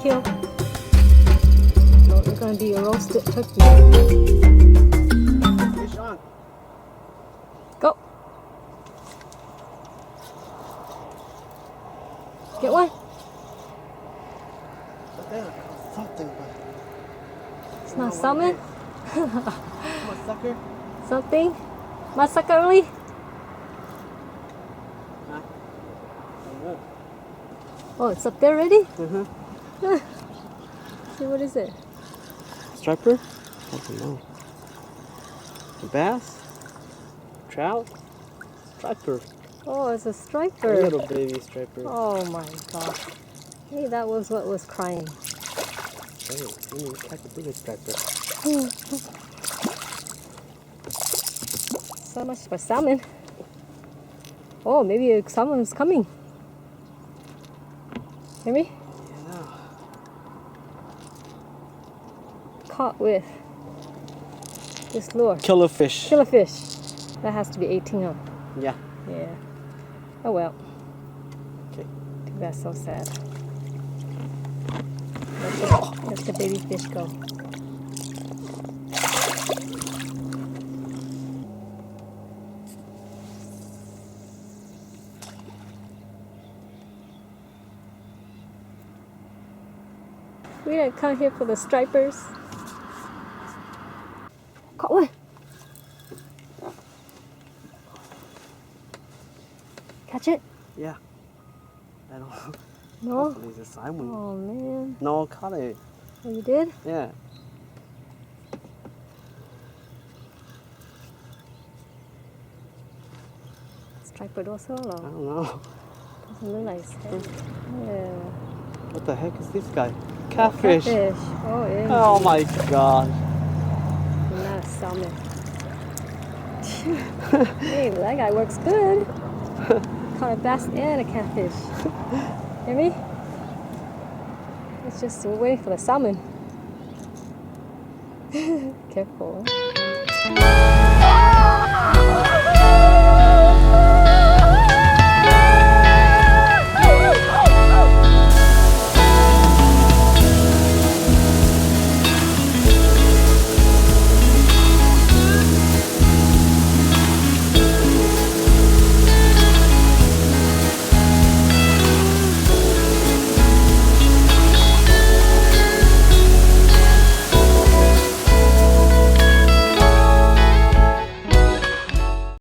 kill. No, it's gonna be a roasted turkey. Fish on. Go. Get one. There, something, but It's not salmon. come on, sucker. Something. Masakali. Huh? Oh, it's up there already? Uh-huh. See, what is it? Striper? I don't know. A bass? Trout? Striper. Oh, it's a A striper. little baby striper. Oh my gosh. Hey, that was what was crying. Hey, you need to catch a bigger striper. So much for salmon. Oh, maybe a salmon is coming. Hear me? Yeah. Caught with this lure. Killer fish. Killer fish. That has to be 18, huh? Yeah. Yeah. Oh well. Okay. That's so sad. Let the baby fish go. We didn't come here for the stripers. Caught one. Catch it? Yeah. I don't know. No? Hopefully it's a salmon. Oh man. No, caught it. Oh, you did? Yeah. Striper also? I No. don't know. Doesn't look like it. Yeah. What the heck is this guy? Catfish. Catfish. Oh, yeah. Oh my god. Not a salmon. Hey, that guy works good. Caught a bass and a catfish. Hear me? It's just we're waiting for the salmon. Careful.